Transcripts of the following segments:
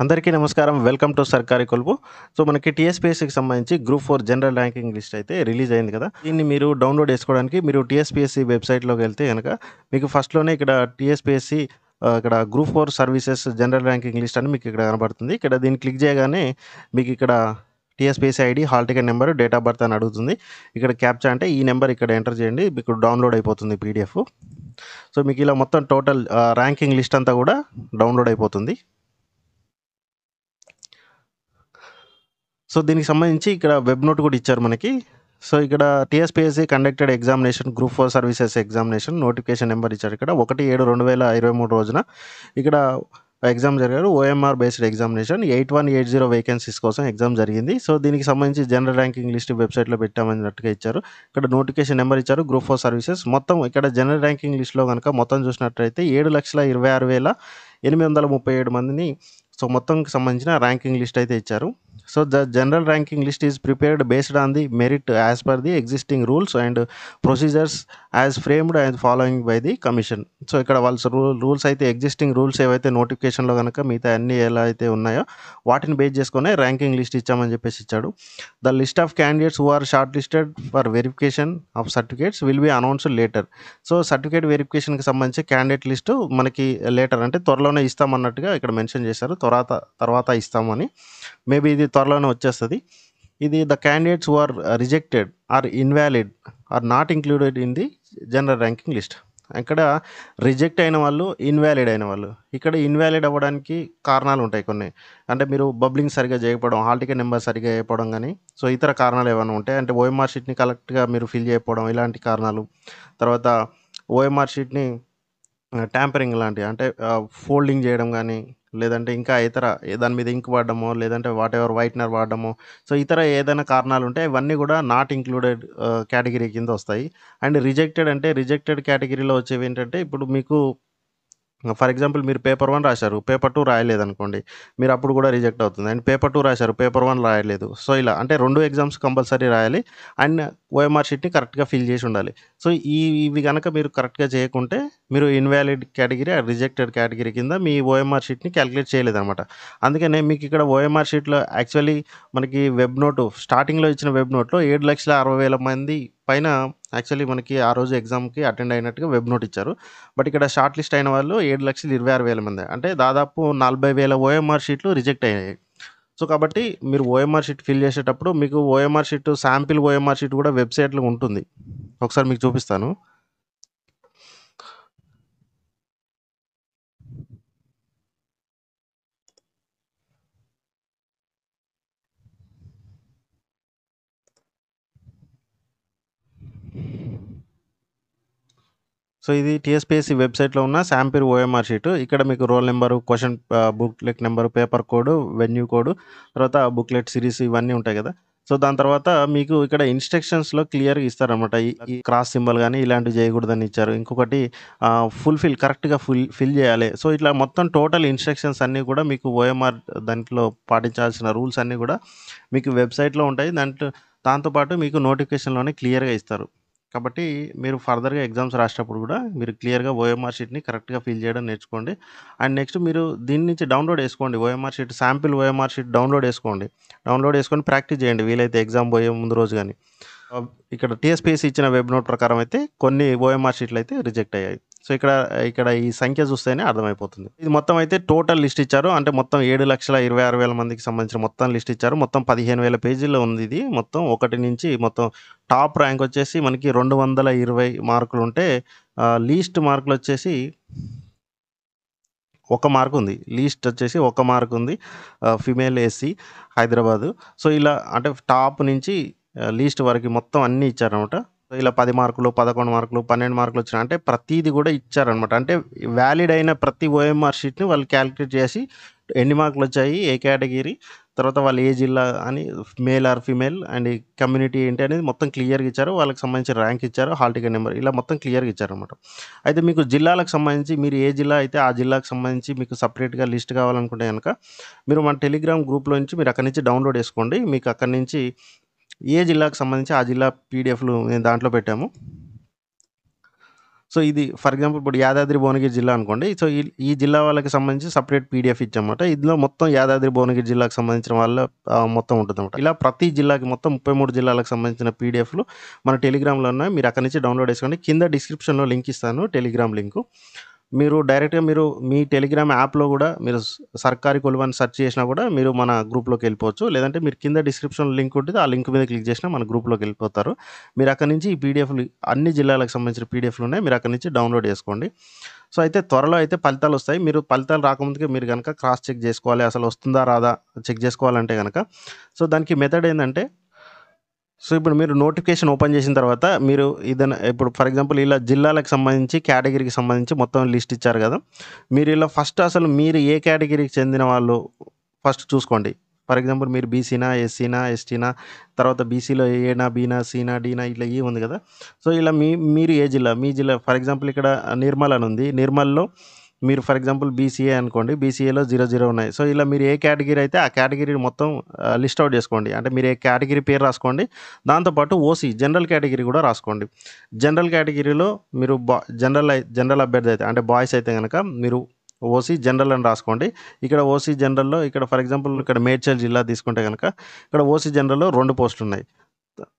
అందరికీ నమస్కారం. Welcome to సర్కారీ కొలువు. సో, మనకి టీఎస్‌పీఎస్‌సికి సంబంధించి గ్రూప్ 4 జనరల్ ర్యాంకింగ్ లిస్ట్ అయితే రిలీజ్ అయింది కదా! దీన్ని మీరు డౌన్‌లోడ్ చేసుకోవడానికి మీరు టీఎస్‌పీఎస్‌సి వెబ్‌సైట్‌లోకెళ్తే గనక మీకు ఫస్ట్‌లోనే ఇక్కడ టీఎస్‌పీఎస్‌సి ఇక్కడ group 4 services general ranking list అని మీకు ఇక్కడ కనపడుతుంది. ఇక్కడ దీన్ని క్లిక్ చేయగానే మీకు ఇక్కడ TSPSC ID, hall ticket number, date of birth అని అడుగుతుంది. ఇక్కడ క్యాప్చా అంటే ఈ నంబర్ ఇక్కడ ఎంటర్ చేయండి. మీకు డౌన్‌లోడ్ అయిపోతుంది పీడీఎఫ్. సో, మీకు ఇలా మొత్తం టోటల్ ర్యాంకింగ్ లిస్ట్ అంతా కూడా డౌన్‌లోడ్ అయిపోతుంది. సో, దీనికి సంబంధించి ఇక్కడ వెబ్ నోట్ కూడా ఇచ్చారు మనకి. సో, ఇక్కడ TSPSC conducted examination group 4 services examination notification number ఇచ్చారు ఇక్కడ. 1/7/2023 రోజున ఇక్కడ ఎగ్జామ్ జరిగారు. ఓఎంఆర్ బేస్డ్ ఎగ్జామినేషన్ 8180 వేకెన్సీస్ కోసం ఎగ్జామ్ జరిగింది. సో, దీనికి సంబంధించి జనరల్ ర్యాంకింగ్ లిస్ట్ వెబ్‌సైట్‌లో పెట్టామన్నట్టుగా ఇచ్చారు. ఇక్కడ నోటిఫికేషన్ నంబర్ ఇచ్చారు. గ్రూప్ 4 సర్వీసెస్ మొత్తం ఇక్కడ జనరల్ ర్యాంకింగ్ లిస్ట్‌లో గనక మొత్తం చూసినట్టయితే 7,26,837 మందిని సో, మొత్తంకి సంబంధించిన ర్యాంకింగ్ లిస్ట్ అయితే ఇచ్చారు. So, the general ranking list is prepared based on the merit as per the existing rules and procedures as framed and following by the commission. So, ఇక్కడ వాళ్ళ రూల్స్ అయితే ఎగ్జిస్టింగ్ రూల్స్ ఏవైతే నోటిఫికేషన్‌లో గనక మిగతా అన్నీ ఎలా అయితే ఉన్నాయో వాటిని బేస్ చేసుకొనే ర్యాంకింగ్ లిస్ట్ ఇచ్చామని చెప్పేసి ఇచ్చాడు. The list of candidates who are short listed for verification of certificates will be announced later. So, certificate వెరిఫికేషన్‌కి సంబంధించి క్యాండిడేట్ లిస్టు మనకి లేటర్ అంటే త్వరలోనే ఇస్తామన్నట్టుగా ఇక్కడ మెన్షన్ చేశారు. తర్వాత ఇస్తామని. మేబీ ఇది త్వరలోనే వచ్చేస్తది. ఇది the candidates who are rejected or invalid or not included in the general ranking list. ఇక్కడ రిజెక్ట్ అయిన వాళ్ళు, ఇన్వాలిడ్ అయిన వాళ్ళు. ఇక్కడ ఇన్వాలిడ్ అవ్వడానికి కారణాలు ఉంటాయి కొన్ని. అంటే మీరు బబ్లింగ్ సరిగ్గా చేయకపోవడం, హాల్ టికెట్ నెంబర్ సరిగ్గా చేయకపోవడం గానీ, సో ఇతర కారణాలు ఏమైనా ఉంటే అంటే ఓఎంఆర్ షీట్‌ని కరెక్ట్‌గా మీరు ఫిల్ చేయకపోవడం ఇలాంటి కారణాలు. తర్వాత ఓఎంఆర్ షీట్‌ని ట్యాంపరింగ్ లాంటివి అంటే ఫోల్డింగ్ చేయడం గానీ, లేదంటే ఇంకా ఇతర దాని మీద ఇంక్ వాడడమో, లేదంటే వాటెవర్ వైట్నర్ వాడడమో, సో ఇతర ఏదైనా కారణాలుంటే ఇవన్నీ కూడా నాట్ ఇంక్లూడెడ్ కేటగిరీ కింద వస్తాయి. అండ్ రిజెక్టెడ్ అంటే రిజెక్టెడ్ కేటగిరీలో వచ్చేవేంటంటే ఇప్పుడు మీకు ఫర్ ఎగ్జాంపుల్ మీరు పేపర్ 1 రాశారు. పేపర్ 2 రాయలేదనుకోండి. మీరు అప్పుడు కూడా రిజెక్ట్ అవుతుంది. అండ్ పేపర్ 2 రాశారు. పేపర్ 1 రాయలేదు. సో, ఇలా అంటే 2 ఎగ్జామ్స్ కంపల్సరీ రాయాలి. అండ్ ఓఎంఆర్ షీట్‌ని కరెక్ట్‌గా ఫిల్ చేసి ఉండాలి. సో, ఇవి గనక మీరు కరెక్ట్‌గా చేయకుంటే మీరు ఇన్వాలిడ్ కేటగిరీ, రిజెక్టెడ్ కేటగిరీ కింద మీ ఓఎంఆర్ షీట్‌ని కాలిక్యులేట్ చేయలేదనమాట. అందుకనే మీకు ఇక్కడ ఓఎంఆర్ షీట్‌లో యాక్చువల్లీ మనకి వెబ్ నోటు స్టార్టింగ్‌లో ఇచ్చిన వెబ్ నోట్‌లో 7,60,000 మంది పైన యాక్చువల్లీ మనకి ఆ రోజు ఎగ్జామ్‌కి అటెండ్ అయినట్టుగా వెబ్ నోట్ ఇచ్చారు. బట్ ఇక్కడ షార్ట్ లిస్ట్ అయిన వాళ్ళు 7,26,000 మందే. అంటే దాదాపు 40,000 ఓఎంఆర్ షీట్లు రిజెక్ట్ అయ్యాయి. సో, కాబట్టి మీరు ఓఎంఆర్ షీట్ ఫిల్ చేసేటప్పుడు మీకు OMR sheet sample OMR sheet కూడా వెబ్‌సైట్‌లో ఉంటుంది. ఒకసారి మీకు చూపిస్తాను. సో, ఇది టీఎస్‌పీఎస్‌సీ వెబ్‌సైట్‌లో ఉన్న శాంపిల్ ఓఎంఆర్ షీట్. ఇక్కడ మీకు roll number, question booklet number, paper code, venue code, తర్వాత బుక్‌లెట్ సిరీస్ ఇవన్నీ ఉంటాయి కదా! సో, దాని తర్వాత మీకు ఇక్కడ ఇన్‌స్ట్రక్షన్స్‌లో క్లియర్‌గా ఇస్తారనమాట. ఈ క్రాస్ సింబల్ గాని ఇలాంటివి చేయకూడదని ఇచ్చారు. ఇంకొకటి కరెక్ట్‌గా ఫిల్ చేయాలి. సో, ఇట్లా మొత్తం టోటల్ ఇన్‌స్ట్రక్షన్స్ అన్నీ కూడా మీకు ఓఎంఆర్ దాంట్లో పాటించాల్సిన రూల్స్ అన్నీ కూడా మీకు వెబ్‌సైట్‌లో ఉంటాయి. దాంతో పాటు మీకు నోటిఫికేషన్‌లోనే క్లియర్‌గా ఇస్తారు. కాబట్టి మీరు ఫర్దర్‌గా ఎగ్జామ్స్ రాసేటప్పుడు కూడా మీరు క్లియర్‌గా ఓఎంఆర్ షీట్‌ని కరెక్ట్‌గా ఫిల్ చేయడం నేర్చుకోండి. అండ్ నెక్స్ట్ మీరు దీని నుంచి డౌన్‌లోడ్ చేసుకోండి. OMR sheet sample OMR sheet download చేసుకోండి. డౌన్‌లోడ్ చేసుకొని ప్రాక్టీస్ చేయండి వీలైతే ఎగ్జామ్ పోయే ముందు రోజు గాని. ఇక్కడ టీఎస్‌పీఎస్‌సీ ఇచ్చిన వెబ్ నోట్ ప్రకారం అయితే కొన్ని ఓఎంఆర్ షీట్‌లు అయితే రిజెక్ట్ అయ్యాయి. సో, ఇక్కడ ఈ సంఖ్య చూస్తేనే అర్థమైపోతుంది. ఇది మొత్తం అయితే టోటల్ లిస్ట్ ఇచ్చారు. అంటే మొత్తం 7,26,000 మందికి సంబంధించిన మొత్తం లిస్ట్ ఇచ్చారు. మొత్తం 15,000 పేజీల్లో ఉంది ఇది. మొత్తం 1 నుంచి మొత్తం టాప్ ర్యాంక్ వచ్చేసి మనకి 220 మార్కులుంటే లీస్ట్ మార్కులొచ్చేసి 1 మార్క్ ఉంది. లీస్ట్ వచ్చేసి 1 మార్క్ ఉంది. Female SC Hyderabad. సో, ఇలా అంటే టాప్ నుంచి లీస్ట్ వరకి మొత్తం అన్నీ ఇచ్చారనమాట. ఇలా 10 మార్కులు, 11 మార్కులు, 12 మార్కులు వచ్చినాయి. అంటే ప్రతీది కూడా ఇచ్చారనమాట. అంటే వాలిడ్ అయిన ప్రతి ఓఎంఆర్ షీట్‌ని వాళ్ళు కాలిక్యులేట్ చేసి ఎన్ని మార్కులొచ్చాయి, ఏ కేటగిరీ, తర్వాత వాళ్ళు ఏ జిల్లా అని male or female and community ఏంటి అనేది మొత్తం క్లియర్‌గా ఇచ్చారు. వాళ్ళకి సంబంధించిన ర్యాంక్ ఇచ్చారు. హాల్ టికెట్ నంబర్ ఇలా మొత్తం క్లియర్‌గా ఇచ్చారనమాట. అయితే మీకు జిల్లాలకు సంబంధించి మీరు ఏ జిల్లా అయితే ఆ జిల్లాకు సంబంధించి మీకు సెపరేట్‌గా లిస్ట్ కావాలనుకుంటే గనక మీరు మన టెలిగ్రామ్ గ్రూప్‌లో నుంచి మీరు అక్కడి నుంచి డౌన్‌లోడ్ చేసుకోండి. మీకు అక్కడి నుంచి ఏ జిల్లాకు సంబంధించి ఆ జిల్లా పీడిఎఫ్‌లు మేము దాంట్లో పెట్టాము. సో ఇది ఫర్ ఎగ్జాంపుల్ ఇప్పుడు యాదాద్రి భువనగిరి జిల్లా అనుకోండి. సో ఈ జిల్లా వాళ్ళకి సంబంధించి సెపరేట్ పీడిఎఫ్ ఇచ్చామన్నమాట. ఇందులో మొత్తం యాదాద్రి భువనగిరి జిల్లాకు సంబంధించిన వాళ్ళ మొత్తం ఉంటుందన్నమాట. ఇలా ప్రతి జిల్లాకి మొత్తం 33 జిల్లాలకు సంబంధించిన పీడిఎఫ్లు మన టెలిగ్రామ్లో ఉన్నాయి. మీరు అక్కడి నుంచి డౌన్లోడ్ చేసుకోండి. కింద డిస్క్రిప్షన్లో లింక్ ఇస్తాను, టెలిగ్రామ్ లింకు. మీరు డైరెక్ట్గా మీ టెలిగ్రామ్ యాప్లో కూడా మీరు సర్కారీ కొలువు అని సెర్చ్ చేసినా కూడా మీరు మన గ్రూప్లోకి వెళ్ళిపోవచ్చు. లేదంటే మీరు కింద డిస్క్రిప్షన్ లింక్ ఉంటుంది, ఆ లింక్ మీద క్లిక్ చేసినా మన గ్రూప్లోకి వెళ్ళిపోతారు. మీరు అక్కడి నుంచి ఈ పీడిఎఫ్లు అన్ని జిల్లాలకు సంబంధించిన పీడిఎఫ్లు ఉన్నాయి, మీరు అక్కడి నుంచి డౌన్లోడ్ చేసుకోండి. సో అయితే త్వరలో అయితే ఫలితాలు వస్తాయి. మీరు ఫలితాలు రాకముందుకే మీరు కనుక క్రాస్ చెక్ చేసుకోవాలి, అసలు వస్తుందా రాదా చెక్ చేసుకోవాలంటే కనుక. సో దానికి మెథడ్ ఏంటంటే, సో ఇప్పుడు మీరు నోటిఫికేషన్ ఓపెన్ చేసిన తర్వాత మీరు ఇప్పుడు ఫర్ ఎగ్జాంపుల్ ఇలా జిల్లాలకు సంబంధించి కేటగిరీకి సంబంధించి మొత్తం లిస్ట్ ఇచ్చారు కదా. మీరు ఇలా ఫస్ట్ అసలు మీరు ఏ కేటగిరీకి చెందిన వాళ్ళు ఫస్ట్ చూసుకోండి. ఫర్ ఎగ్జాంపుల్ మీరు బీసీనా, ఎస్సీనా, ఎస్టీనా, తర్వాత బీసీలో ఏనా, బీనా, సీనా, డీనా ఇట్లా ఏ ఉంది కదా. సో ఇలా మీరు ఏ జిల్లా, మీ జిల్లా ఫర్ ఎగ్జాంపుల్ ఇక్కడ నిర్మల్ అని ఉంది. నిర్మల్లో మీరు ఫర్ ఎగ్జాంపుల్ బీసీఏ అనుకోండి, బీసీఏలో 00 ఉన్నాయి. సో ఇలా మీరు ఏ కేటగిరీ అయితే ఆ కేటగిరీ మొత్తం లిస్ట్ అవుట్ చేసుకోండి. అంటే మీరు ఏ కేటగిరీ పేరు రాసుకోండి, దాంతోపాటు ఓసీ జనరల్ కేటగిరీ కూడా రాసుకోండి. జనరల్ కేటగిరీలో మీరు జనరల్ అభ్యర్థి అయితే అంటే బాయ్స్ అయితే కనుక మీరు ఓసీ జనరల్ అని రాసుకోండి. ఇక్కడ ఓసీ జనరల్లో ఇక్కడ ఫర్ ఎగ్జాంపుల్ ఇక్కడ మేడ్చల్ జిల్లా తీసుకుంటే కనుక ఇక్కడ ఓసీ జనరల్లో 2 పోస్టులు ఉన్నాయి.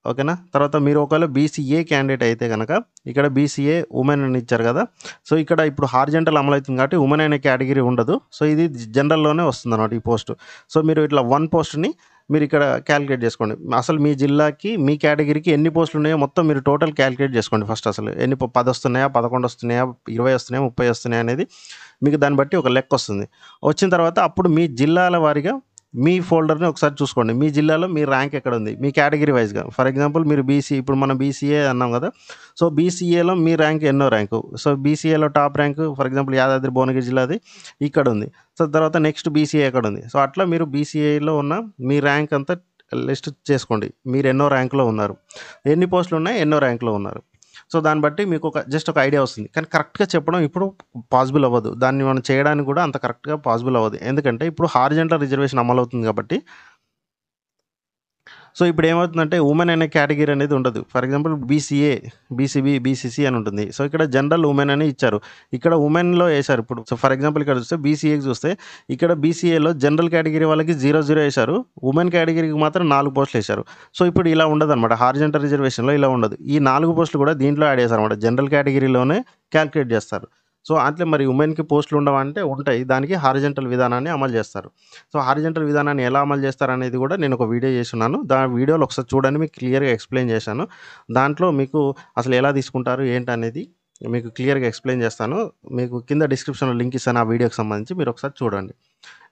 ఓకేనా. తర్వాత మీరు ఒకవేళ బీసీఏ క్యాండిడేట్ అయితే కనుక ఇక్కడ బీసీఏ ఉమెన్ అని ఇచ్చారు కదా. సో ఇక్కడ ఇప్పుడు హార్జెంటల్ అమలు అవుతుంది కాబట్టి ఉమెన్ అనే కేటగిరీ ఉండదు. సో ఇది జనరల్లోనే వస్తుంది అన్నమాట ఈ పోస్ట్. సో మీరు ఇట్లా 1 పోస్ట్ని మీరు ఇక్కడ క్యాలిక్యులేట్ చేసుకోండి. అసలు మీ జిల్లాకి మీ కేటగిరీకి ఎన్ని పోస్టులు ఉన్నాయో మొత్తం మీరు టోటల్ క్యాలిక్యులేట్ చేసుకోండి. ఫస్ట్ అసలు 10 వస్తున్నాయా, 11 వస్తున్నాయా, 20 వస్తున్నాయా, 30 వస్తున్నాయా అనేది మీకు దాన్ని బట్టి ఒక లెక్క వస్తుంది. వచ్చిన తర్వాత అప్పుడు మీ జిల్లాల వారీగా మీ ఫోల్డర్ని ఒకసారి చూసుకోండి. మీ జిల్లాలో మీ ర్యాంక్ ఎక్కడ ఉంది, మీ కేటగిరీ వైజ్గా. ఫర్ ఎగ్జాంపుల్ మీరు ఇప్పుడు మనం బీసీఏ అన్నాం కదా. సో బీసీఏలో మీ ర్యాంక్ ఎన్నో ర్యాంకు. సో బీసీఏలో top rank for example Yadadri Bhuvanagiri జిల్లాది ఇక్కడ ఉంది. సో తర్వాత నెక్స్ట్ బీసీఏ ఎక్కడ ఉంది. సో అట్లా మీరు బీసీఏలో ఉన్న మీ ర్యాంక్ అంతా లిస్ట్ చేసుకోండి. మీరు ఎన్నో ర్యాంకులో ఉన్నారు, ఎన్ని పోస్టులు ఉన్నాయి, ఎన్నో ర్యాంకులో ఉన్నారు. సో దాన్ని బట్టి మీకు జస్ట్ ఒక ఐడియా వస్తుంది. కానీ కరెక్ట్గా చెప్పడం ఇప్పుడు పాసిబుల్ అవ్వదు. దాన్ని మనం చేయడానికి కూడా అంత కరెక్ట్గా పాసిబుల్ అవ్వదు. ఎందుకంటే ఇప్పుడు హారిజంటల్ రిజర్వేషన్ అమలు అవుతుంది కాబట్టి. సో ఇప్పుడు ఏమవుతుందంటే ఉమెన్ అనే కేటగిరీ అనేది ఉండదు. For example BCA, BCB, BCC అని ఉంటుంది. సో ఇక్కడ జనరల్ ఉమెన్ అని ఇచ్చారు, ఇక్కడ ఉమెన్లో వేశారు. ఇప్పుడు సో ఫర్ ఎగ్జాంపుల్ ఇక్కడ చూస్తే బీసీఏకి చూస్తే ఇక్కడ బీసీఏలో జనరల్ కేటగిరీ వాళ్ళకి 00 వేశారు, ఉమెన్ కేటగిరీకి మాత్రం 4 పోస్టులు వేశారు. సో ఇప్పుడు ఇలా ఉండదు అనమాట, హారిజంటల్ రిజర్వేషన్లో ఇలా ఉండదు. ఈ 4 పోస్టులు కూడా దీంట్లో యాడ్ చేశారు అనమాట, జనరల్ కేటగిరీలోనే క్యాల్కులేట్ చేస్తారు. సో అట్లే మరి ఉమెన్కి పోస్టులు ఉండవంటే ఉంటాయి, దానికి హారిజంటల్ విధానాన్ని అమలు చేస్తారు. సో హారిజంటల్ విధానాన్ని ఎలా అమలు చేస్తారు అనేది కూడా నేను ఒక వీడియో చేస్తున్నాను. వీడియోలో ఒకసారి చూడండి, మీకు క్లియర్గా ఎక్స్ప్లెయిన్ చేశాను. దాంట్లో మీకు అసలు ఎలా తీసుకుంటారు ఏంటి అనేది మీకు క్లియర్గా ఎక్స్ప్లెయిన్ చేస్తాను. మీకు కింద డిస్క్రిప్షన్లో లింక్ ఇస్తాను ఆ వీడియోకి సంబంధించి, మీరు ఒకసారి చూడండి.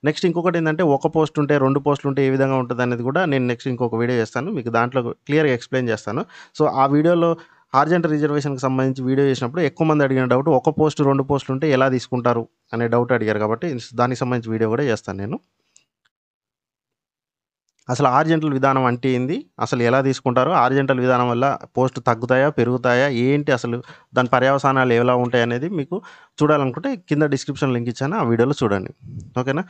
నెక్స్ట్ ఇంకొకటి ఏంటంటే 1 పోస్ట్ ఉంటే 2 పోస్టులు ఉంటే ఏ విధంగా ఉంటుంది అనేది కూడా నేను నెక్స్ట్ ఇంకొక వీడియో చేస్తాను, మీకు దాంట్లో క్లియర్గా ఎక్స్ప్లెయిన్ చేస్తాను. సో ఆ వీడియోలో హారిజంటల్ రిజర్వేషన్కి సంబంధించి వీడియో చేసినప్పుడు ఎక్కువ మంది అడిగిన డౌట్ 1 పోస్ట్ 2 పోస్టులు ఉంటే ఎలా తీసుకుంటారు అనే డౌట్ అడిగారు కాబట్టి దానికి సంబంధించి వీడియో కూడా చేస్తాను నేను. అసలు హారిజంటల్ విధానం అంటే ఏంది, అసలు ఎలా తీసుకుంటారు, హారిజంటల్ విధానం వల్ల పోస్ట్ తగ్గుతాయా పెరుగుతాయా ఏంటి, అసలు దాని పర్యవసానాలు ఎలా ఉంటాయి అనేది మీకు చూడాలనుకుంటే కింద డిస్క్రిప్షన్ లింక్ ఇచ్చాను, ఆ వీడియోలో చూడండి. ఓకేనా.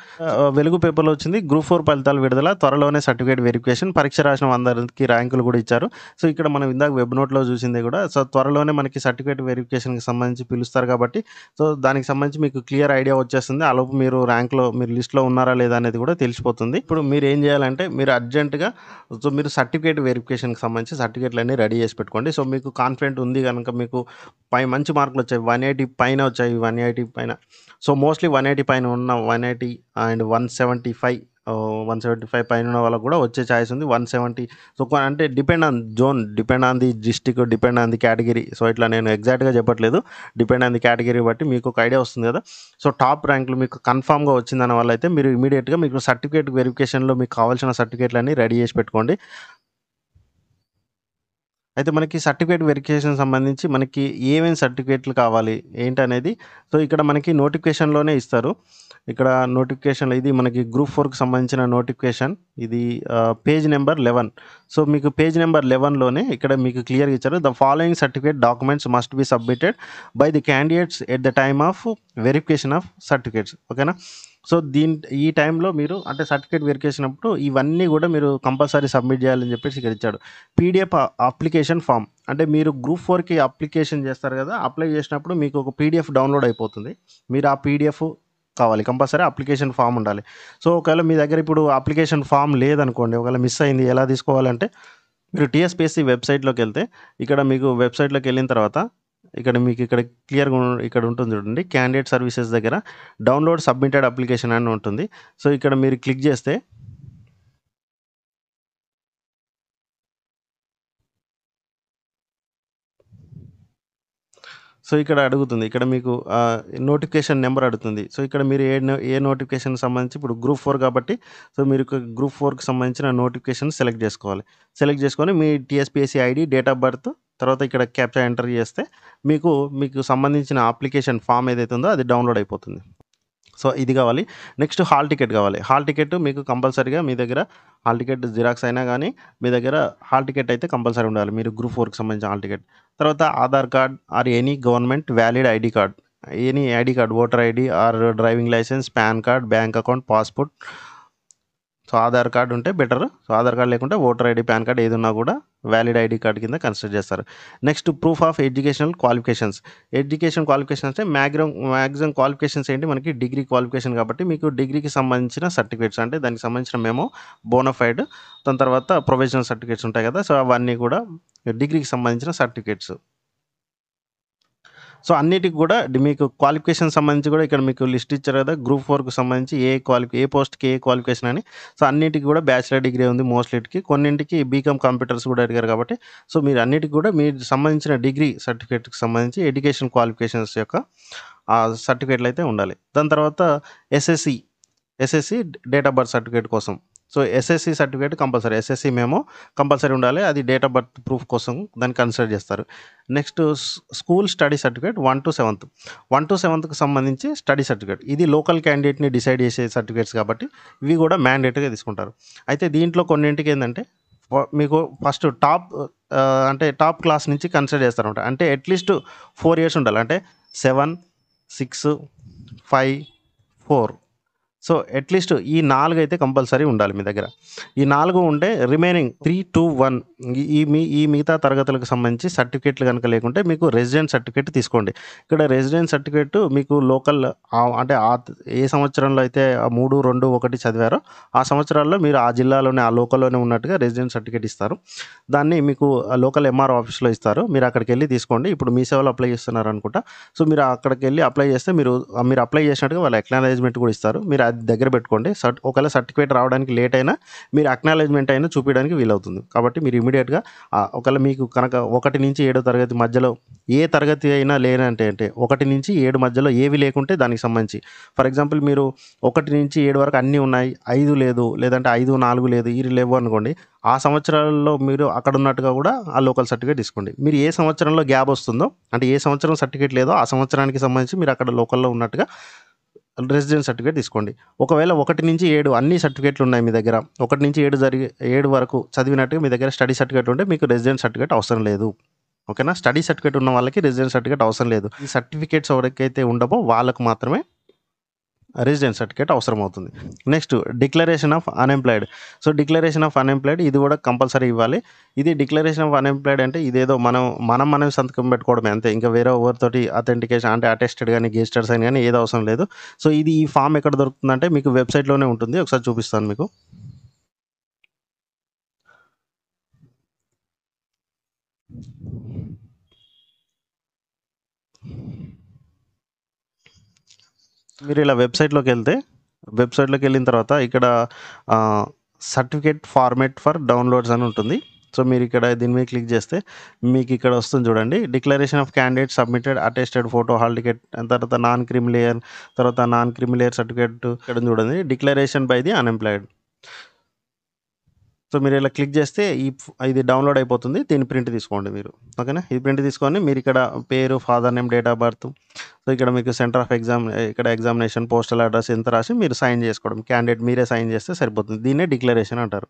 వెలుగు పేపర్లో వచ్చింది గ్రూప్ 4 ఫలితాలు విడుదల, త్వరలోనే సర్టిఫికేట్ వెరిఫికేషన్, పరీక్ష రాసిన అందరికి ర్యాంకులు కూడా ఇచ్చారు. సో ఇక్కడ మనం ఇందాక వెబ్ నోట్లో చూసింది కూడా. సో త్వరలోనే మనకి సర్టిఫికేట్ వెరిఫికేషన్కి సంబంధించి పిలుస్తారు కాబట్టి సో దానికి సంబంధించి మీకు క్లియర్ ఐడియా వచ్చేస్తుంది. ఆలోపు మీరు ర్యాంక్లో మీరు లిస్ట్లో ఉన్నారా లేదా అనేది కూడా తెలిసిపోతుంది. ఇప్పుడు మీరు ఏం చేయాలంటే మీరు అర్జెంటుగా సో మీరు సర్టిఫికేట్ వెరిఫికేషన్కి సంబంధించి సర్టిఫికేట్లు అన్నీ రెడీ చేసి పెట్టుకోండి. సో మీకు కాన్ఫిడెంట్ ఉంది కనుక మీకు మంచి మార్కులు వచ్చాయి, 180 పైన వచ్చాయి, 180 పైన. సో మోస్ట్లీ 180 పైన ఉన్న 180 అండ్ 175 పైన ఉన్న వాళ్ళకు కూడా వచ్చే ఛాయిస్ ఉంది. 170 సో అంటే depend on zone, depend on the district, depend on the category. So ఇట్లా నేను ఎగ్జాక్ట్గా చెప్పట్లేదు, డిపెండ్ ఆన్ ది కేటగిరీ బట్టి మీకు ఒక ఐడియా వస్తుంది కదా. సో టాప్ ర్యాంకులు మీకు కన్ఫామ్గా వచ్చిందన్న వల్ల అయితే మీరు ఇమీడియట్గా మీకు సర్టిఫికేట్ వెరిఫికేషన్లో మీకు కావాల్సిన సర్టిఫికేట్లన్నీ రెడీ చేసి పెట్టుకోండి. అయితే మనకి సర్టిఫికేట్ వెరిఫికేషన్ సంబంధించి మనకి ఏమేమి సర్టిఫికేట్లు కావాలి ఏంటనేది సో ఇక్కడ మనకి నోటిఫికేషన్లోనే ఇస్తారు. ఇక్కడ నోటిఫికేషన్లో ఇది మనకి గ్రూప్ 4కి సంబంధించిన నోటిఫికేషన్, ఇది పేజ్ నెంబర్ 11. సో మీకు పేజ్ నెంబర్ 11లోనే ఇక్కడ మీకు క్లియర్గా ఇచ్చారు, the following certificate documents must be submitted by the candidates at the time of verification of certificates. ఓకేనా. సో ఈ టైంలో మీరు అంటే సర్టిఫికేట్ వెరిఫికేషన్ అప్పుడు ఇవన్నీ కూడా మీరు కంపల్సరీ సబ్మిట్ చేయాలని చెప్పేసి ఇక్కడ ఇచ్చాడు. పీడిఎఫ్ అప్లికేషన్ ఫామ్ అంటే మీరు గ్రూప్ 4కి అప్లికేషన్ చేస్తారు కదా, అప్లై చేసినప్పుడు మీకు ఒక పీడిఎఫ్ డౌన్లోడ్ అయిపోతుంది. మీరు ఆ పీడిఎఫ్ కావాలి, కంపల్సరీ అప్లికేషన్ ఫామ్ ఉండాలి. సో ఒకవేళ మీ దగ్గర ఇప్పుడు అప్లికేషన్ ఫామ్ లేదనుకోండి, ఒకవేళ మిస్ అయింది, ఎలా తీసుకోవాలంటే మీరు టీఎస్పీఎస్సీ వెబ్సైట్లోకి వెళ్తే ఇక్కడ మీకు వెబ్సైట్లోకి వెళ్ళిన తర్వాత ఇక్కడ మీకు ఇక్కడ క్లియర్గా ఇక్కడ ఉంటుంది చూడండి, క్యాండిడేట్ సర్వీసెస్ దగ్గర డౌన్లోడ్ సబ్మిటెడ్ అప్లికేషన్ అని ఉంటుంది. సో ఇక్కడ మీరు క్లిక్ చేస్తే సో ఇక్కడ అడుగుతుంది, ఇక్కడ మీకు నోటిఫికేషన్ నెంబర్ అడుగుతుంది. సో ఇక్కడ మీరు ఏ నోటిఫికేషన్ సంబంధించి ఇప్పుడు గ్రూప్ 4 కాబట్టి సో మీరు గ్రూప్ 4కి సంబంధించిన నోటిఫికేషన్ సెలెక్ట్ చేసుకోవాలి. సెలెక్ట్ చేసుకొని మీ TSPSC ID, date of birth, తర్వాత ఇక్కడ క్యాప్చా ఎంటర్ చేస్తే మీకు సంబంధించిన అప్లికేషన్ ఫామ్ ఏదైతే ఉందో అది డౌన్లోడ్ అయిపోతుంది. సో ఇది కావాలి. నెక్స్ట్ హాల్ టికెట్ కావాలి. హాల్ టికెట్ మీకు కంపల్సరీగా మీ దగ్గర హాల్ టికెట్ జిరాక్స్ అయినా కానీ మీ దగ్గర హాల్ టికెట్ అయితే కంపల్సరీ ఉండాలి, మీరు గ్రూప్ 4కి సంబంధించిన హాల్ టికెట్. తర్వాత Aadhaar card or any government valid ID card, any ID card, voter ID or driving licence, PAN card, bank account, passport. So Aadhaar card ఉంటే బెటర్. సో ఆధార్ కార్డ్ లేకుంటే voter ID, PAN card ఏది ఉన్నా కూడా valid ID card కింద consider చేస్తారు. Next proof of educational qualifications. Education qualification అంటే maximum qualifications ఏంటి, మనకి డిగ్రీ క్వాలిఫికేషన్ కాబట్టి మీకు డిగ్రీకి సంబంధించిన సర్టిఫికేట్స్ అంటే దానికి సంబంధించిన మెమో, బోనఫైడ్, దాని తర్వాత ప్రొవిజనల్ సర్టిఫికేట్స్ ఉంటాయి కదా, సో అవన్నీ కూడా డిగ్రీకి సంబంధించిన సర్టిఫికేట్స్. సో అన్నిటికి కూడా మీకు క్వాలిఫికేషన్ సంబంధించి కూడా ఇక్కడ మీకు లిస్ట్ ఇచ్చారు కదా, గ్రూప్ 4కి సంబంధించి ఏ పోస్ట్కి ఏ క్వాలిఫికేషన్ అని. సో అన్నిటికి కూడా బ్యాచిలర్ డిగ్రీ ఉంది మోస్ట్లీకి, కొన్నింటికి బీకామ్ కంప్యూటర్స్ కూడా అడిగారు కాబట్టి సో మీరు అన్నిటికి కూడా మీరు సంబంధించిన డిగ్రీ సర్టిఫికేట్కి సంబంధించి ఎడ్యుకేషన్ క్వాలిఫికేషన్స్ యొక్క సర్టిఫికేట్లు అయితే ఉండాలి. దాని తర్వాత SSC date of birth certificate కోసం. So SSC certificate compulsory, SSC మేము కంపల్సరీ ఉండాలి, అది డేట్ ఆఫ్ బర్త్ ప్రూఫ్ కోసం దాన్ని కన్సిడర్ చేస్తారు. Next school study certificate 1 to 7th, 1 to 7th సంబంధించి స్టడీ సర్టిఫికేట్. ఇది లోకల్ క్యాండిడేట్ని డిసైడ్ చేసే సర్టిఫికేట్స్ కాబట్టి ఇవి కూడా మ్యాండేటరీగా తీసుకుంటారు. అయితే దీంట్లో కొన్నింటికి ఏంటంటే మీకు ఫస్ట్ అంటే టాప్ క్లాస్ నుంచి కన్సిడర్ చేస్తారన్నమాట. అంటే అట్లీస్ట్ 4 years ఉండాలి, అంటే 7, 6, 5, 4. సో అట్లీస్ట్ ఈ 4 అయితే కంపల్సరీ ఉండాలి మీ దగ్గర. ఈ 4 ఉంటే రిమైనింగ్ 3 to 1 ఈ మిగతా తరగతులకు సంబంధించి సర్టిఫికేట్లు కనుక లేకుంటే మీకు రెసిడెంట్ సర్టిఫికేట్ తీసుకోండి. ఇక్కడ రెసిడెంట్ సర్టిఫికేట్ మీకు లోకల్ అంటే ఏ సంవత్సరంలో అయితే 3, 2, 1 చదివారో ఆ సంవత్సరాల్లో మీరు ఆ జిల్లాలోనే ఆ లోకల్లోనే ఉన్నట్టుగా రెసిడెంట్ సర్టిఫికేట్ ఇస్తారు. దాన్ని మీకు లోకల్ ఎంఆర్ఓ ఆఫీస్లో ఇస్తారు, మీరు అక్కడికి వెళ్ళి తీసుకోండి. ఇప్పుడు మీ సేవలో అప్లై చేస్తున్నారు అనుకుంటా, సో మీరు అక్కడికి వెళ్ళి అప్లై చేస్తే మీరు అప్లై చేసినట్టుగా వాళ్ళు అక్నాలెడ్జ్మెంట్ కూడా ఇస్తారు, మీరు అది దగ్గర పెట్టుకోండి. ఒకవేళ సర్టిఫికేట్ రావడానికి లేట్ అయినా మీరు అక్నాలెడ్జ్మెంట్ అయినా చూపించడానికి వీలవుతుంది. కాబట్టి మీరు ఇమీడియట్గా ఒకవేళ మీకు కనుక 1 నుంచి 7 తరగతి మధ్యలో ఏ తరగతి అయినా లేనంటే 1 నుంచి 7 మధ్యలో ఏవి లేకుంటే దానికి సంబంధించి, ఫర్ ఎగ్జాంపుల్ మీరు 1 నుంచి 7 వరకు అన్నీ ఉన్నాయి, 5 లేదు, లేదంటే 5, 4 లేదు, ఈ లేవు అనుకోండి, ఆ సంవత్సరాల్లో మీరు అక్కడ ఉన్నట్టుగా కూడా ఆ లోకల్ సర్టిఫికేట్ తీసుకోండి. మీరు ఏ సంవత్సరంలో గ్యాప్ వస్తుందో, అంటే ఏ సంవత్సరం సర్టిఫికేట్ లేదో ఆ సంవత్సరానికి సంబంధించి మీరు అక్కడ లోకల్లో ఉన్నట్టుగా రెసిడెన్స్ సర్టిఫికేట్ తీసుకోండి. ఒకవేళ 1 నుంచి 7 అన్ని సర్టిఫికేట్లు ఉన్నాయి మీ దగ్గర, 1 నుంచి 7 వరకు చదివినట్టుగా మీ దగ్గర స్టడీ సర్టిఫికేట్ ఉంటే మీకు రెసిడెన్స్ సర్టిఫికేట్ అవసరం లేదు. ఓకేనా, స్టడీ సర్టిఫికేట్ ఉన్న వాళ్ళకి రెసిడెన్స్ సర్టిఫికేట్ అవసరం లేదు. ఈ సర్టిఫికేట్స్ ఎవరికైతే ఉండవో వాళ్ళకు మాత్రమే రెసిడెన్స్ సర్టిఫికేట్ అవసరం అవుతుంది. Next declaration of unemployed. So declaration of unemployed ఇది కూడా కంపల్సరీ ఇవ్వాలి. ఇది డిక్లరేషన్ ఆఫ్ అన్ఎంప్లాయిడ్ అంటే ఇదేదో మనం సంతకం పెట్టుకోవడమే అంతే, ఇంకా వేరే ఎవరితోటి అథెంటికేషన్ అంటే అటెస్టెడ్ కానీ గెజిటెడ్ సైన్ కానీ ఏదో అవసరం లేదు. సో ఈ ఫామ్ ఎక్కడ దొరుకుతుందంటే మీకు వెబ్సైట్లోనే ఉంటుంది, ఒకసారి చూపిస్తాను మీకు. మీరు ఇలా వెబ్సైట్లోకి వెళ్ళిన తర్వాత ఇక్కడ సర్టిఫికేట్ ఫార్మేట్ ఫర్ డౌన్లోడ్స్ అని ఉంటుంది. సో మీరు ఇక్కడ దీని మీద క్లిక్ చేస్తే మీకు ఇక్కడ వస్తుంది చూడండి, declaration of candidate submitted attested photo hall ticket, తర్వాత నాన్ క్రిమిలేయర్ సర్టిఫికేట్ ఇక్కడ చూడండి, declaration by the unemployed. So మీరు ఇలా క్లిక్ చేస్తే ఇది డౌన్లోడ్ అయిపోతుంది, దీన్ని ప్రింట్ తీసుకోండి మీరు. ఓకేనా, ఇది ప్రింట్ తీసుకొని మీరు ఇక్కడ పేరు, father name, date of birth, so ఇక్కడ మీకు సెంటర్ ఆఫ్ ఇక్కడ ఎగ్జామినేషన్, పోస్టల్ అడ్రస్ ఎంత రాసి మీరు సైన్ చేసుకోవడం, క్యాండిడేట్ మీరే సైన్ చేస్తే సరిపోతుంది. దీన్నే డిక్లరేషన్ అంటారు.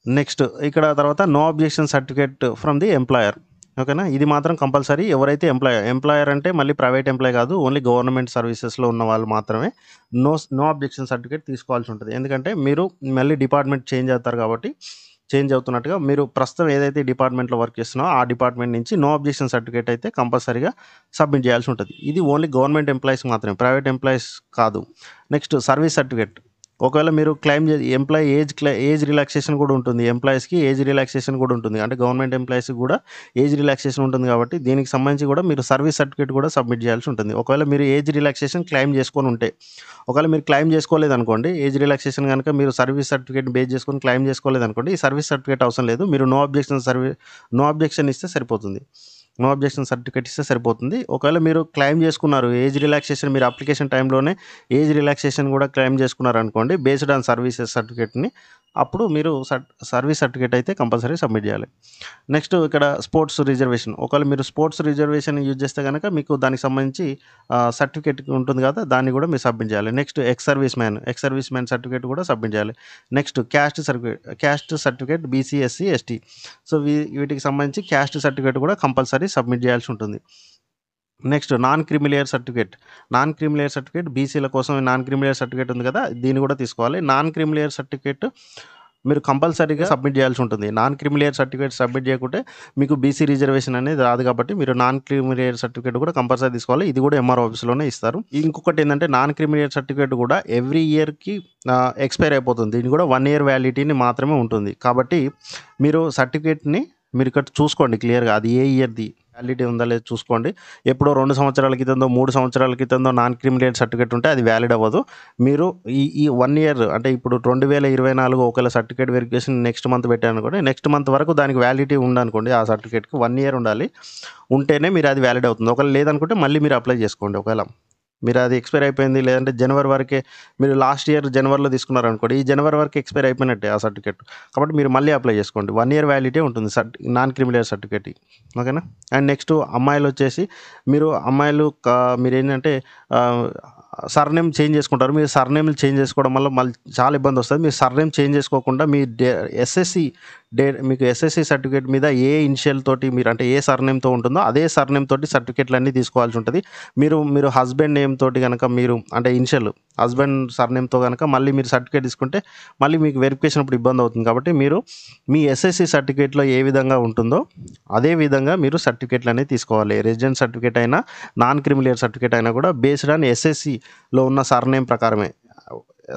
నెక్స్ట్ ఇక్కడ తర్వాత no objection certificate from the employer. ఓకేనా? ఇది మాత్రం కంపల్సరీ. ఎవరైతే ఎంప్లాయర్ అంటే మళ్ళీ ప్రైవేట్ ఎంప్లాయీ కాదు. ఓన్లీ గవర్నమెంట్ సర్వీసెస్‌లో ఉన్న వాళ్ళు మాత్రమే నో అబ్జెక్షన్ సర్టిఫికేట్ తీసుకోవాల్సి ఉంటది. ఎందుకంటే మీరు మళ్ళీ డిపార్ట్మెంట్ చేంజ్ అవుతారు కాబట్టి, చేంజ్ అవుతున్నట్టుగా మీరు ప్రస్తుతం ఏదైతే డిపార్ట్మెంట్‌లో వర్క్ చేస్తున్నారో ఆ డిపార్ట్మెంట్ నుంచి నో అబ్జెక్షన్ సర్టిఫికేట్ అయితే కంపల్సరీగా సబ్మిట్ చేయాల్సి ఉంటది. ఇది ఓన్లీ గవర్నమెంట్ ఎంప్లాయీస్‌కి మాత్రమే. ప్రైవేట్ ఎంప్లాయీస్ కాదు. Next service certificate. ఒకవేళ మీరు క్లెయిమ్ ఎంప్లాయీ ఏజ్ రిలాక్సేషన్ కూడా ఉంటుంది. ఎంప్లాయీస్‌కి ఏజ్ రిలాక్సేషన్ కూడా ఉంటుంది. అంటే గవర్నమెంట్ ఎంప్లాయీస్‌కి కూడా ఏజ్ రిలాక్సేషన్ ఉంటుంది కాబట్టి దీనికి సంబంధించి కూడా మీరు సర్వీస్ సర్టిఫికేట్ కూడా సబ్మిట్ చేయాల్సి ఉంటుంది. ఒకవేళ మీరు ఏజ్ రిలాక్సేషన్ క్లెయిమ్ చేసుకొని ఉంటే, ఒకవేళ మీరు క్లెయిమ్ చేసుకోలేదనుకోండి, ఏజ్ రిలాక్సేషన్ గనుక మీరు సర్వీస్ సర్టిఫికేట్ బేస్ చేసుకొని క్లెయిమ్ చేసుకోలేదనుకోండి, ఈ సర్వీస్ సర్టిఫికేట్ అవసరం లేదు. మీరు నో అబ్జెక్షన్ ఇస్తే సరిపోతుంది. నో అబ్జెక్షన్ సర్టిఫికేట్ ఇస్తే సరిపోతుంది. ఒకవేళ మీరు క్లెయిమ్ చేసుకున్నారు ఏజ్ రిలాక్సేషన్ మీరు అప్లికేషన్ టైంలోనే ఏజ్ రిలాక్సేషన్ కూడా క్లెయిమ్ చేసుకున్నారనుకోండి బేస్డ్ ఆన్ సర్వీసెస్ సర్టిఫికేట్‌ని అప్పుడు మీరు సర్వీస్ సర్టిఫికేట్ అయితే కంపల్సరీ సబ్మిట్ చేయాలి. నెక్స్ట్ ఇక్కడ స్పోర్ట్స్ రిజర్వేషన్. ఒకవేళ మీరు స్పోర్ట్స్ రిజర్వేషన్ యూజ్ చేస్తే గనక మీకు దానికి సంబంధించి సర్టిఫికేట్ ఉంటుంది కదా! దాన్ని కూడా మీరు సబ్మిట్ చేయాలి. Next ex service man certificate కూడా సబ్మిట్ చేయాలి. Next caste certificate BC, SC, ST. So, వీటికి సంబంధించి క్యాస్ట్ సర్టిఫికేట్ కూడా కంపల్సరీ సబ్మిట్ చేయాల్సి ఉంటుంది. నెక్స్ట్ నాన్ క్రిమిలేయర్ సర్టిఫికేట్ బీసీల కోసం నాన్ క్రిమిలేయర్ సర్టిఫికేట్ ఉంది కదా! దీన్ని కూడా తీసుకోవాలి. నాన్ క్రిమిలేయర్ సర్టిఫికేట్ మీరు కంపల్సరీగా సబ్మిట్ చేయాల్సి ఉంటుంది. నాన్ క్రిమిలేయర్ సర్టిఫికేట్ సబ్మిట్ చేయకుంటే మీకు బీసీ రిజర్వేషన్ అనేది రాదు కాబట్టి మీరు నాన్ క్రిమిలేయర్ సర్టిఫికేట్ కూడా కంపల్సరీ తీసుకోవాలి. ఇది కూడా ఎంఆర్ఓ ఆఫీస్‌లోనే ఇస్తారు. ఇంకొకటి ఏందంటే నాన్ క్రిమిలేయర్ సర్టిఫికేట్ కూడా ఎవ్రీ ఇయర్‌కి ఎక్స్‌పైర్ అయిపోతుంది. దీనికి కూడా 1 ఇయర్ వ్యాలిడిటీని మాత్రమే ఉంటుంది. కాబట్టి మీరు సర్టిఫికేట్‌ని మీరు ఇక్కడ చూసుకోండి క్లియర్‌గా అది ఏ ఇయర్‌ది వ్యాలిడిటీ ఉందా లేదా చూసుకోండి. ఎప్పుడో 2 సంవత్సరాల క్రితందో, 3 సంవత్సరాల క్రితందో నాన్ క్రిమిలేయర్ సర్టిఫికేట్ ఉంటే అది వ్యాలిడ్ అవ్వదు. మీరు ఈ 1 ఇయర్ అంటే ఇప్పుడు 2024 ఒకవేళ సర్టిఫికేట్ వెరిఫికేషన్ నెక్స్ట్ మంత్ పెట్టారనుకోండి, నెక్స్ట్ మంత్ వరకు దానికి వ్యాలిడిటీ ఉందనుకోండి ఆ సర్టిఫికేట్‌కి 1 ఇయర్ ఉండాలి. ఉంటేనే మీరు అది వ్యాలిడ్ అవుతుంది. ఒకవేళ లేదనుకుంటే మళ్ళీ మీరు అప్లై చేసుకోండి. ఒకవేళ మీరు అది ఎక్స్‌పైర్ అయిపోయింది లేదంటే జనవరి వరకే మీరు లాస్ట్ ఇయర్ జనవరిలో తీసుకున్నారనుకోండి, ఈ జనవరి వరకు ఎక్స్‌పైర్ అయిపోయినట్టే ఆ సర్టిఫికేట్. కాబట్టి మీరు మళ్ళీ అప్లై చేసుకోండి. 1 ఇయర్ వ్యాలిడిటీ ఉంటుంది నాన్ క్రిమిలేయర్ సర్టిఫికేట్‌కి. ఓకేనా? అండ్ నెక్స్ట్ అమ్మాయిలొచ్చేసి మీరేంటంటే ఆహ్, సర్‌నేమ్ చేంజ్ చేసుకుంటారు. మీరు సర్‌నేమ్‌లు చేంజ్ చేసుకోవడం వల్ల మళ్ళీ చాలా ఇబ్బందొస్తది. మీరు సర్‌నేమ్ చేంజ్ చేసుకోకుండా మీ ఎస్ఎస్‌సి మీకు ఎస్ఎస్‌సి సర్టిఫికేట్ మీద ఏ ఇనిషియల్ తోటి మీరు అంటే ఏ సర్‌నేమ్‌తో ఉంటుందో అదే సర్‌నేమ్ తోటి సర్టిఫికేట్‌లన్నీ తీసుకోవాల్సి ఉంటది. మీరు హస్బెండ్ నేమ్ తోటి గనక మీరు అంటే ఇనిషియల్ హస్బెండ్ సర్‌నేమ్‌తో గనక మళ్ళీ మీరు సర్టిఫికేట్ తీసుకుంటే మళ్ళీ మీకు వెరిఫికేషన్ అప్పుడు ఇబ్బందవుతుంది. కాబట్టి మీరు మీ ఎస్ఎస్‌సి సర్టిఫికేట్‌లో ఏ విధంగా ఉంటుందో అదే విధంగా మీరు సర్టిఫికేట్‌లనేవి తీసుకోవాలి. రెసిడెన్స్ సర్టిఫికేట్ అయినా, నాన్ క్రిమిలేయర్ సర్టిఫికేట్ అయినా కూడా బేస్డ్ ఆన్ ఎస్ఎస్‌సిలో ఉన్న సర్‌నేమ్ ప్రకారమే.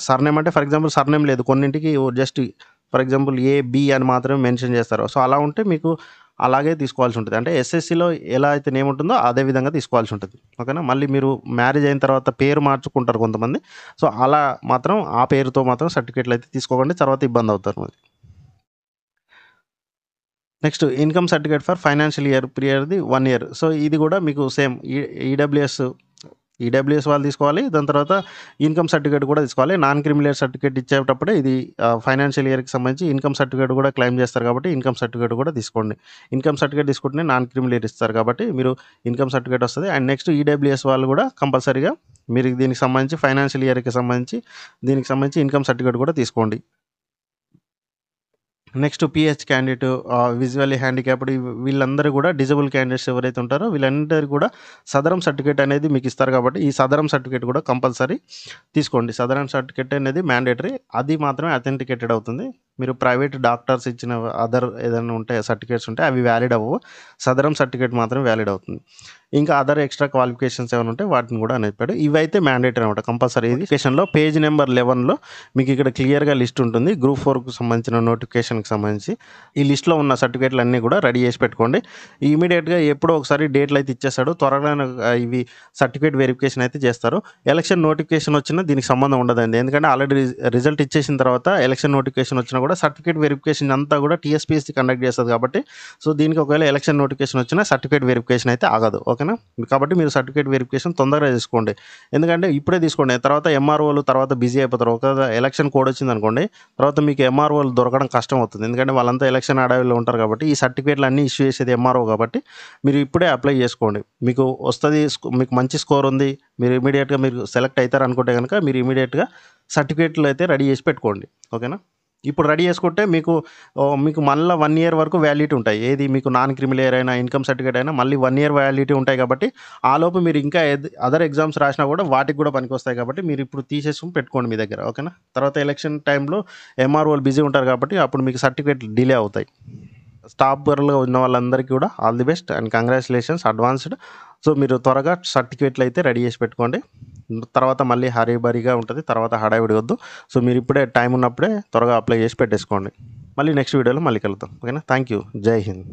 సర్‌నేమ్ అంటే ఫర్ ఎగ్జాంపుల్ సర్‌నేమ్ లేదు. కొన్నింటికి just for example A, B అని మాత్రమే మెన్షన్ చేస్తారు. సో, అలా ఉంటే మీకు అలాగే తీసుకోవాల్సి ఉంటది. అంటే ఎస్ఎస్‌సిలో ఎలా అయితే నేమ్ ఉంటుందో అదే విధంగా తీసుకోవాల్సి ఉంటది. ఓకేనా? మళ్ళీ మీరు మ్యారేజ్ అయిన తర్వాత పేరు మార్చుకుంటారు కొంతమంది. సో, అలా మాత్రం ఆ పేరుతో మాత్రం సర్టిఫికేట్‌లు అయితే తీసుకోకండి. తర్వాత ఇబ్బందవుతారు మరి. Next income certificate for financial year పీరియడ్‌ది 1 ఇయర్. సో, ఇది కూడా మీకు సేమ్ ఈడబ్ల్యూఎస్ ఈడబ్ల్యూఎస్ వాళ్ళు తీసుకోవాలి. దాని తర్వాత ఇన్‌కమ్ సర్టిఫికేట్ కూడా తీసుకోవాలి. నాన్ క్రిమిలేయర్ సర్టిఫికేట్ ఇచ్చేటప్పుడే ఇది ఫైనాన్షియల్ ఇయర్‌కి సంబంధించి ఇన్‌కమ్ సర్టిఫికేట్ కూడా క్లెయిమ్ చేస్తారు కాబట్టి ఇన్‌కమ్ సర్టిఫికేట్ కూడా తీసుకోండి. ఇన్‌కమ్ సర్టిఫికేట్ తీసుకుంటేనే నాన్ క్రిమిలేయర్ ఇస్తారు కాబట్టి మీరు ఇన్‌కమ్ సర్టిఫికేట్ వస్తది. అండ్ నెక్స్ట్ ఈడబ్ల్యూఎస్ వాళ్ళు కూడా కంపల్సరీగా మీరు దీనికి సంబంధించి ఫైనాన్షియల్ ఇయర్‌కి సంబంధించి దీనికి సంబంధించి ఇన్‌కమ్ సర్టిఫికేట్ కూడా తీసుకోండి. Next pH candidate visually handicapped వీళ్ళందరూ కూడా డిజబుల్ క్యాండిడేట్స్ ఎవరైతే ఉంటారో వీళ్ళందరికీ కూడా సదరం సర్టిఫికేట్ అనేది మీకు ఇస్తారు కాబట్టి ఈ సదరం సర్టిఫికేట్ కూడా కంపల్సరీ తీసుకోండి. సదరం సర్టిఫికేట్ అనేది మ్యాండేటరీ. అది మాత్రమే అథెంటికేటెడ్ అవుతుంది. మీరు ప్రైవేట్ డాక్టర్స్ ఇచ్చిన ఏదైనా ఉంటే సర్టిఫికేట్స్ ఉంటే అవి వ్యాలిడ్ అవ్వవు. సదరం సర్టిఫికేట్ మాత్రమే వ్యాలిడ్ అవుతుంది. ఇంకా అదర్ ఎక్స్ట్రా క్వాలిఫికేషన్స్ ఏమైనా ఉంటే వాటిని కూడా అని చెప్పాడు. ఇవైతే మ్యాండేటరీ అనమాట కంపల్సరీ. నోటిఫికేషన్‌లో పేజ్ నెంబర్ 11లో మీకు ఇక్కడ క్లియర్‌గా లిస్ట్ ఉంటుంది. గ్రూప్ 4కి సంబంధించిన నోటిఫికేషన్‌కి సంబంధించి. ఈ లిస్ట్‌లో ఉన్న సర్టిఫికేట్‌లన్నీ కూడా రెడీ చేసి పెట్టుకోండి. ఇమ్మీడియేట్‌గా ఎప్పుడో ఒకసారి డేట్‌లు అయితే ఇచ్చేస్తాడు. త్వరగానే ఇవి సర్టిఫికేట్ వెరిఫికేషన్ అయితే చేస్తారు. ఎలక్షన్ నోటిఫికేషన్ వచ్చినా దీనికి సంబంధం ఉండదండి. ఎందుకంటే ఆల్రెడీ రిజల్ట్ ఇచ్చేసిన తర్వాత ఎలక్షన్ నోటిఫికేషన్ వచ్చినా కూడా సర్టిఫికేట్ వెరిఫికేషన్ అంతా కూడా టీఎస్పీఎస్సీ కండక్ట్ చేస్తది కాబట్టి సో, దీనికి ఒకవేళ ఎలక్షన్ నోటిఫికేషన్ వచ్చినా సర్టిఫికేట్ వెరిఫికేషన్ అయితే ఆగదు. ఓకేనా? కాబట్టి మీరు సర్టిఫికేట్ వెరిఫికేషన్ తొందరగా చేసుకోండి. ఎందుకంటే ఇప్పుడే తీసుకోండి. తర్వాత ఎంఆర్ఓలు తర్వాత బిజీ అయిపోతారు. ఒకవేళ ఎలక్షన్ కోడ్ వచ్చిందనుకోండి, తర్వాత మీకు ఎంఆర్ఓలు దొరకడం కష్టం అవుతుంది. ఎందుకంటే వాళ్ళంతా ఎలక్షన్ హడావిడిలో ఉంటారు కాబట్టి ఈ సర్టిఫికేట్లు అన్నీ ఇష్యూ చేసేది ఎంఆర్ఓ కాబట్టి మీరు ఇప్పుడే అప్లై చేసుకోండి. మీకు వస్తది మీకు మంచి స్కోర్ ఉంది. మీరు ఇమ్మీడియేట్‌గా మీరు సెలెక్ట్ అయితారు అనుకుంటే గనుక మీరు ఇమ్మీడియేట్‌గా సర్టిఫికేట్లు అయితే రెడీ చేసి పెట్టుకోండి. ఓకేనా? ఇప్పుడు రెడీ చేసుకుంటే మీకు మళ్ళీ 1 ఇయర్ వరకు వ్యాలిడిటీ ఉంటాయి. ఏది మీకు నాన్ క్రిమి లేయర్ అయినా, ఇన్‌కమ్ సర్టిఫికేట్ అయినా మళ్ళీ 1 ఇయర్ వ్యాలిడిటీ ఉంటాయి కాబట్టి, ఆలోపు మీరు ఇంకా అదర్ ఎగ్జామ్స్ రాసినా కూడా వాటికి కూడా పనికొస్తాయి కాబట్టి, మీరు ఇప్పుడు తీసేసుకొని పెట్టుకోండి మీ దగ్గర. ఓకేనా? తర్వాత ఎలక్షన్ టైంలో ఎంఆర్ఓలు బిజీ ఉంటారు కాబట్టి, అప్పుడు మీకు సర్టిఫికేట్ డిలే అవుతాయి. స్టాఫ్ గర్ల్‌గా ఉన్న వాళ్ళందరికీ కూడా all the best and congratulations advanced. So, మీరు త్వరగా సర్టిఫికేట్లు అయితే రెడీ చేసి పెట్టుకోండి. తర్వాత మళ్ళీ హరీబరీగా ఉంటది. తర్వాత హడావిడి వద్దు. సో, మీరిప్పుడే టైం ఉన్నప్పుడే త్వరగా అప్లై చేసి పెట్టేసుకోండి. మళ్ళీ నెక్స్ట్ వీడియోలో మళ్ళీ కలుద్దాం. ఓకేనా? Thank you. జై హింద్.